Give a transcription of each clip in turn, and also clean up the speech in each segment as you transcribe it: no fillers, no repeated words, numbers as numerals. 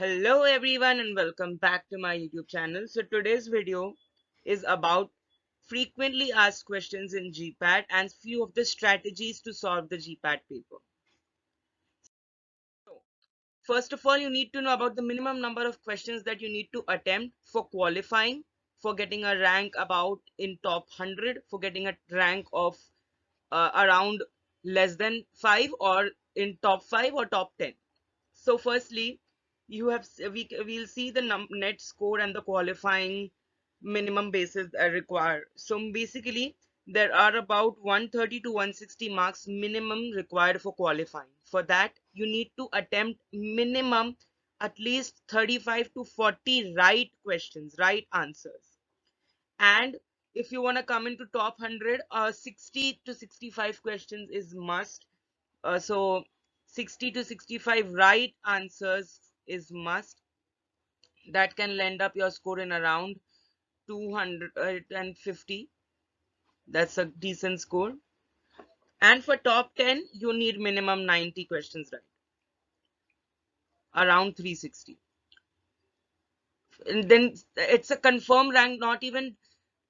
Hello everyone and welcome back to my YouTube channel. So today's video is about frequently asked questions in GPAT and few of the strategies to solve the GPAT paper. So first of all, you need to know about the minimum number of questions that you need to attempt for qualifying, for getting a rank about in top 100, for getting a rank of around less than 5 or in top 5 or top 10. So firstly, we'll see the net score and the qualifying minimum basis required. So basically, there are about 130 to 160 marks minimum required for qualifying. For that, you need to attempt minimum at least 35 to 40 right questions, right answers. And if you want to come into top 100, 60 to 65 questions is must. So 60 to 65 right answers is must. That can land up your score in around 250. That's a decent score. And for top 10, you need minimum 90 questions right, around 360. And then it's a confirmed rank, not even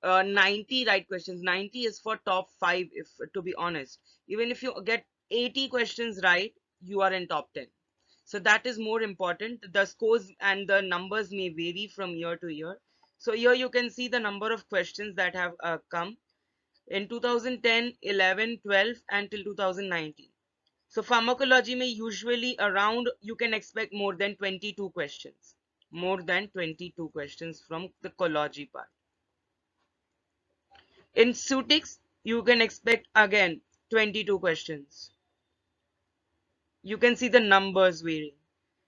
90 right questions. 90 is for top 5, if to be honest. Even if you get 80 questions right, you are in top 10. So that is more important. The scores and the numbers may vary from year to year. So here you can see the number of questions that have come in 2010, 11, 12 until 2019. So pharmacology may usually around, you can expect more than 22 questions. More than 22 questions from the ecology part. In Sutics, you can expect again 22 questions. You can see the numbers varying.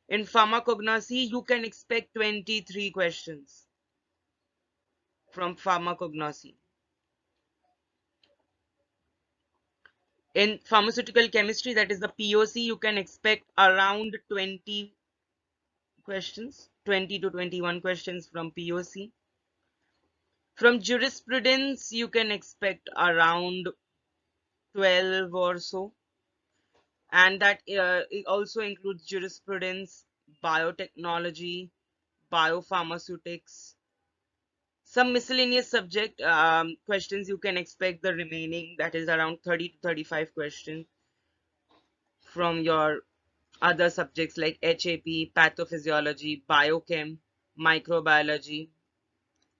In pharmacognosy, you can expect 23 questions from pharmacognosy. In pharmaceutical chemistry, that is the POC, you can expect around 20 questions, 20 to 21 questions from POC. From jurisprudence, you can expect around 12 or so. And that it also includes jurisprudence, biotechnology, biopharmaceutics, some miscellaneous subject questions. You can expect the remaining, that is around 30 to 35 questions from your other subjects like HAP, pathophysiology, biochem, microbiology,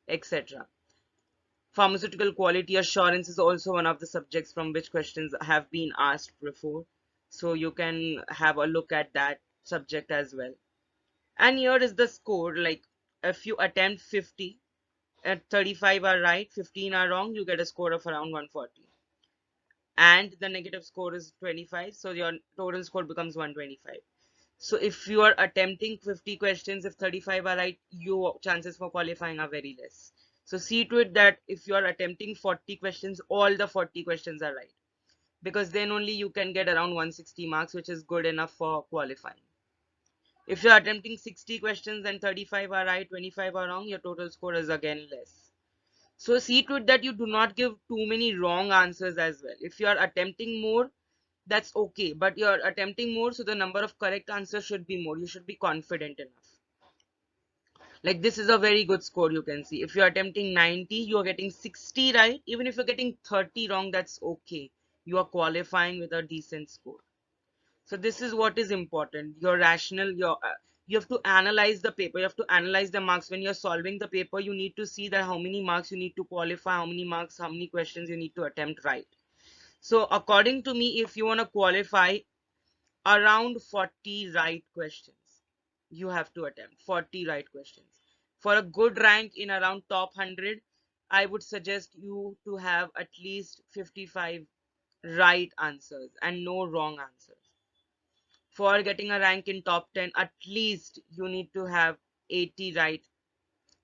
etc. Pharmaceutical quality assurance is also one of the subjects from which questions have been asked before. So you can have a look at that subject as well. And here is the score, like if you attempt 50, at 35 are right, 15 are wrong, you get a score of around 140. And the negative score is 25, so your total score becomes 125. So if you are attempting 50 questions, if 35 are right, your chances for qualifying are very less. So see to it that if you are attempting 40 questions, all the 40 questions are right, because then only you can get around 160 marks, which is good enough for qualifying. If you're attempting 60 questions and 35 are right, 25 are wrong, your total score is again less. So see to it that you do not give too many wrong answers as well. If you are attempting more, that's okay, but you're attempting more, so the number of correct answers should be more. You should be confident enough. Like this is a very good score, you can see. If you're attempting 90, you're getting 60 right. Even if you're getting 30 wrong, that's okay. You are qualifying with a decent score. So this is what is important. Your rational, you have to analyze the paper. You have to analyze the marks. When you're solving the paper, you need to see that how many marks you need to qualify, how many marks, how many questions you need to attempt right. So according to me, if you want to qualify, around 40 right questions you have to attempt. 40 right questions for a good rank in around top 100. I would suggest you to have at least 55 right answers and no wrong answers. For getting a rank in top 10, at least you need to have 80 right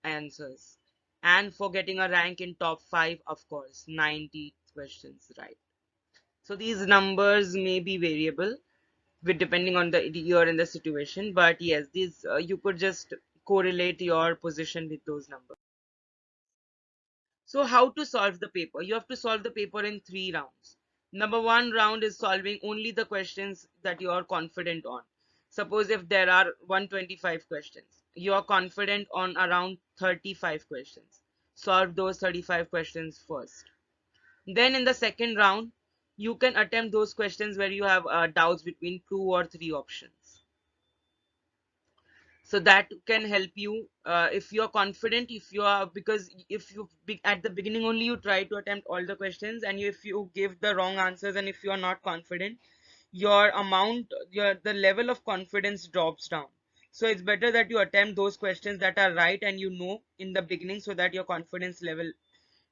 answers. And for getting a rank in top 5, of course, 90 questions right. So these numbers may be variable with depending on the year and the situation, but yes, these you could just correlate your position with those numbers. So how to solve the paper? You have to solve the paper in 3 rounds. Number 1 round is solving only the questions that you are confident on. Suppose if there are 125 questions, you are confident on around 35 questions. Solve those 35 questions first. Then in the second round, you can attempt those questions where you have doubts between 2 or 3 options. So that can help you if you're confident, if you are, because if you at the beginning only you try to attempt all the questions, and if you give the wrong answers, and if you are not confident, the level of confidence drops down. So it's better that you attempt those questions that are right and you know in the beginning, so that your confidence level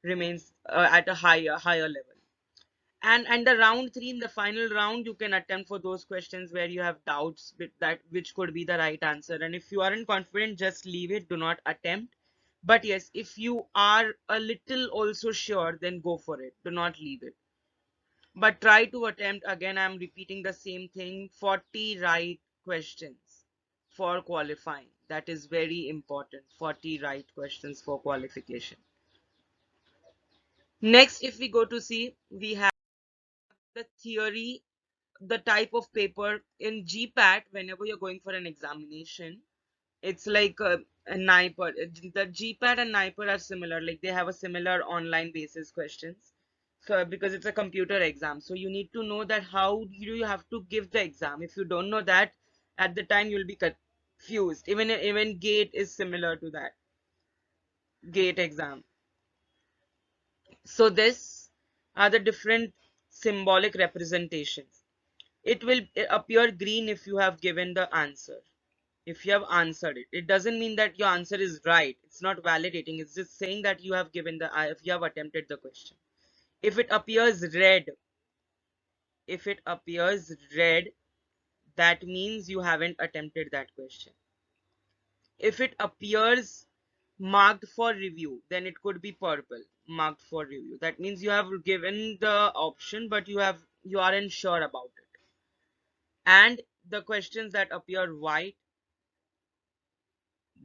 remains at a higher level. And the round 3, in the final round, you can attempt for those questions where you have doubts with that which could be the right answer. And if you aren't confident, just leave it, do not attempt. But yes, if you are a little also sure, then go for it, do not leave it, but try to attempt. Again, I'm repeating the same thing, 40 right questions for qualifying. That is very important, 40 right questions for qualification. Next, if we go to see, we have the theory, the type of paper in GPAT. Whenever you're going for an examination, it's like a NIPER. The GPAT and NIPER are similar, like they have a similar online basis questions. So because it's a computer exam, so you need to know that how you have to give the exam. If you don't know that, at the time you'll be confused. Even GATE is similar to that, GATE exam. So this are the different symbolic representations. It will appear green if you have given the answer, if you have answered it. It doesn't mean that your answer is right, it's not validating, it's just saying that you have given the if you have attempted the question. If it appears red, if it appears red, that means you haven't attempted that question. If it appears marked for review, then it could be purple, marked for review. That means you have given the option, but you aren't sure about it. And the questions that appear white,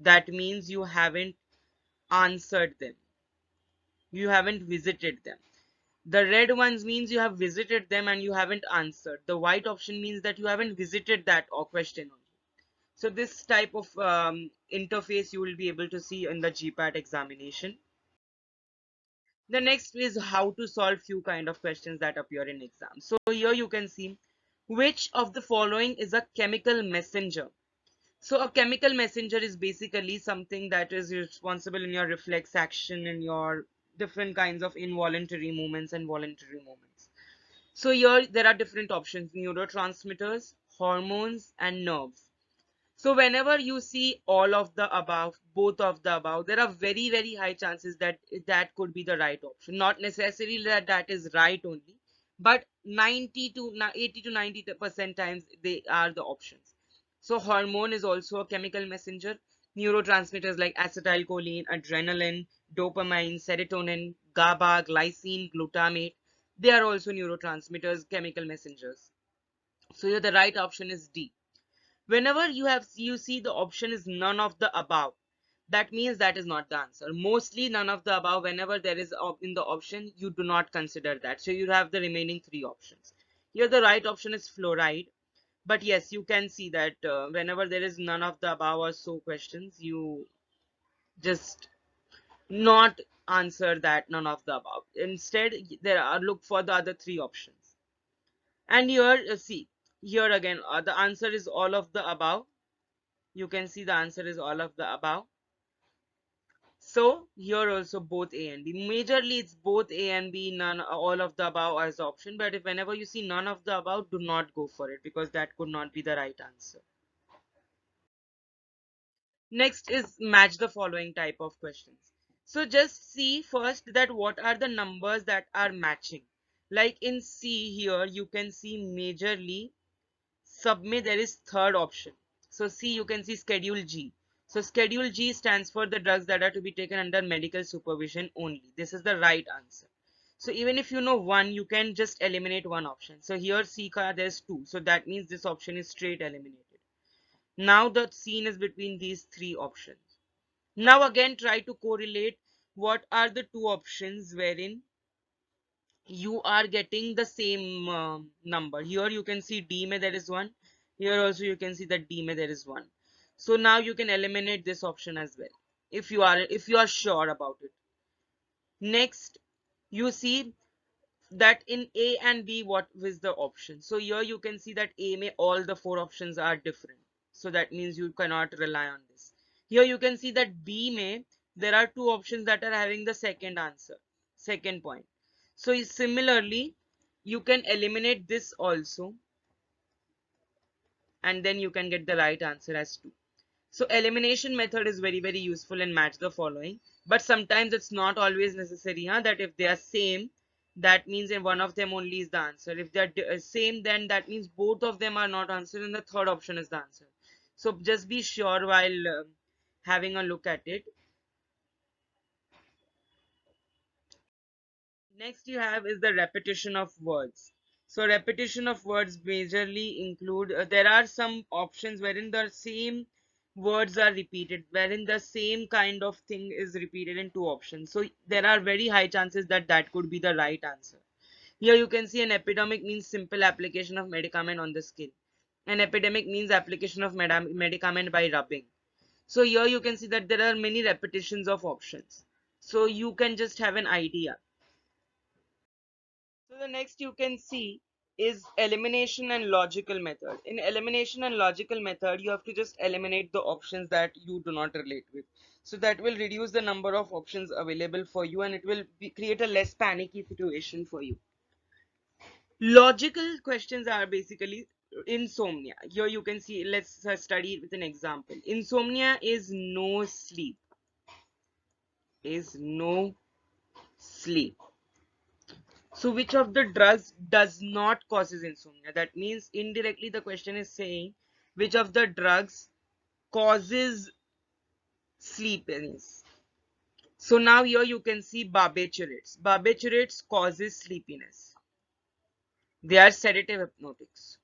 that means you haven't answered them, you haven't visited them. The red ones means you have visited them and you haven't answered. The white option means that you haven't visited that or question only. So this type of interface you will be able to see in the GPAT examination. The next is how to solve few kind of questions that appear in exams. So here you can see, which of the following is a chemical messenger? So a chemical messenger is basically something that is responsible in your reflex action, in your different kinds of involuntary movements and voluntary movements. So here there are different options: neurotransmitters, hormones, and nerves. So whenever you see all of the above, both of the above, there are very, very high chances that that could be the right option. Not necessarily that that is right only, but 80 to 90% times they are the options. So hormone is also a chemical messenger. Neurotransmitters like acetylcholine, adrenaline, dopamine, serotonin, GABA, glycine, glutamate, they are also neurotransmitters, chemical messengers. So here the right option is D. Whenever you see the option is none of the above, that means that is not the answer. Mostly none of the above, whenever there is in the option, you do not consider that. So you have the remaining 3 options. Here the right option is fluoride. But yes, you can see that whenever there is none of the above or so questions, you just not answer that none of the above. Instead, there are look for the other 3 options. And here see, here again the answer is all of the above. You can see the answer is all of the above. So here also both A and B. Majorly it's both A and B, none, all of the above as option. But if whenever you see none of the above, do not go for it, because that could not be the right answer. Next is match the following type of questions. So just see first that what are the numbers that are matching. Like in C here, you can see majorly submit, there is third option. So see, you can see schedule G. So schedule G stands for the drugs that are to be taken under medical supervision only. This is the right answer. So even if you know one, you can just eliminate one option. So here C there's two. So that means this option is straight eliminated. Now the scene is between these 3 options. Now again try to correlate what are the 2 options wherein you are getting the same number. Here you can see D mein there is one. Here also you can see that D mein there is 1. So now you can eliminate this option as well if you are sure about it. Next, you see that in A and B what is the option. So here you can see that A may all the 4 options are different. So that means you cannot rely on this. Here you can see that B may there are 2 options that are having the second answer, second point. So similarly, you can eliminate this also, and then you can get the right answer as 2. So elimination method is very useful in match the following, but sometimes it's not always necessary, that if they are same, that means in one of them only is the answer. If they are same, then that means both of them are not answered and the third option is the answer. So just be sure while having a look at it. Next you have is the repetition of words. So repetition of words majorly include, there are some options wherein the same words are repeated, wherein the same kind of thing is repeated in 2 options. So there are very high chances that that could be the right answer. Here you can see an epidemic means simple application of medicament on the skin. An epidemic means application of medicament by rubbing. So here you can see that there are many repetitions of options. So you can just have an idea. So the next you can see is elimination and logical method. In elimination and logical method, you have to just eliminate the options that you do not relate with. So that will reduce the number of options available for you, and it will create a less panicky situation for you. Logical questions are basically insomnia. Here you can see, let's study it with an example. Insomnia is no sleep. Is no sleep. So which of the drugs does not causes insomnia? That means indirectly the question is saying which of the drugs causes sleepiness. So now here you can see barbiturates. Barbiturates causes sleepiness. They are sedative hypnotics.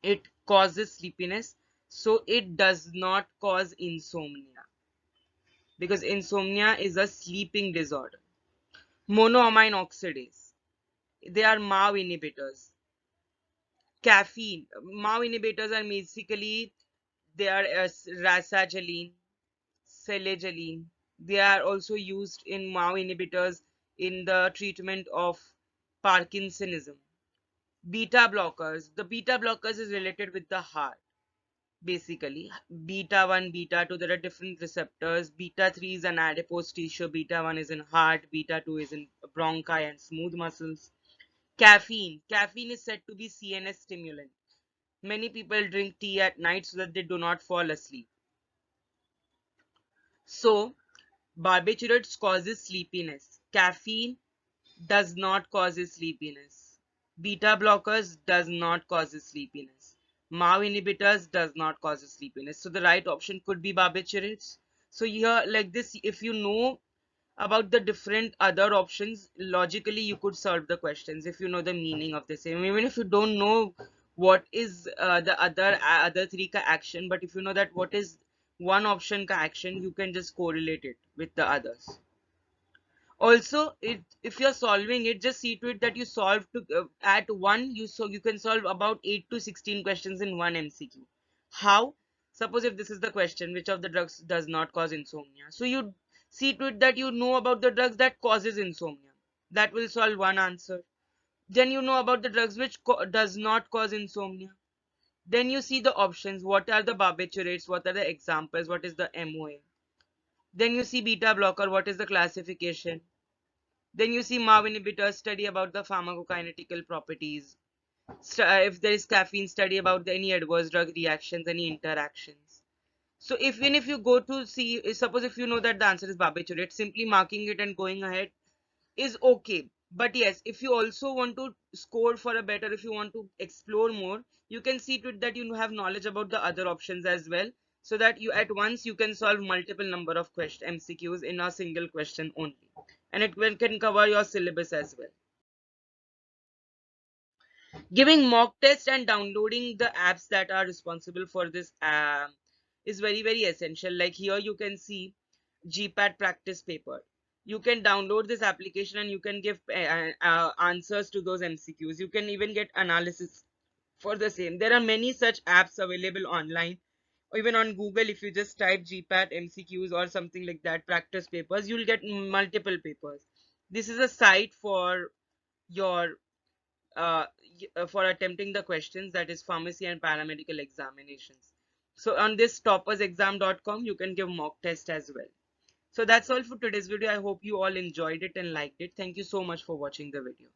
It causes sleepiness, so it does not cause insomnia because insomnia is a sleeping disorder. Monoamine oxidase. They are MAO inhibitors. Caffeine. MAO inhibitors are basically they are rasagiline, selegiline. They are also used in MAO inhibitors in the treatment of Parkinsonism. Beta blockers. The beta blockers is related with the heart. Basically, beta 1, beta 2, there are different receptors. Beta 3 is an adipose tissue, beta 1 is in heart, beta 2 is in bronchi and smooth muscles. Caffeine is said to be CNS stimulant. Many people drink tea at night so that they do not fall asleep. So barbiturates causes sleepiness. Caffeine does not causes sleepiness. Beta blockers does not causes sleepiness. MAO inhibitors does not causes sleepiness. So the right option could be barbiturates. So here like this, if you know about the different other options, logically you could solve the questions if you know the meaning of the same. Even if you don't know what is the other three ka action, but if you know that what is one option ka action, you can just correlate it with the others. Also, if you're solving it, just see to it that you solve to at one you can solve about 8 to 16 questions in one MCQ. How? Suppose if this is the question, which of the drugs does not cause insomnia, so you see to it that you know about the drugs that causes insomnia. That will solve one answer. Then you know about the drugs which does not cause insomnia. Then you see the options, what are the barbiturates, what are the examples, what is the MOA. Then you see beta blocker, what is the classification. Then you see MAO inhibitors, study about the pharmacokinetical properties. If there is caffeine, study about any adverse drug reactions, any interactions. So even if you go to see, suppose if you know that the answer is barbiturate, simply marking it and going ahead is okay. But yes, if you also want to score for a better, if you want to explore more, you can see to it that you have knowledge about the other options as well, so that you at once you can solve multiple number of MCQs in a single question only, and it can cover your syllabus as well. Giving mock test and downloading the apps that are responsible for this is very essential. Like here you can see GPAT practice paper. You can download this application and you can give answers to those MCQs. You can even get analysis for the same. There are many such apps available online, or even on Google. If you just type GPAT MCQs or something like that, practice papers, you'll get multiple papers. This is a site for your for attempting the questions, that is pharmacy and paramedical examinations. So on this toppersexam.com you can give mock test as well. So that's all for today's video. I hope you all enjoyed it and liked it. Thank you so much for watching the video.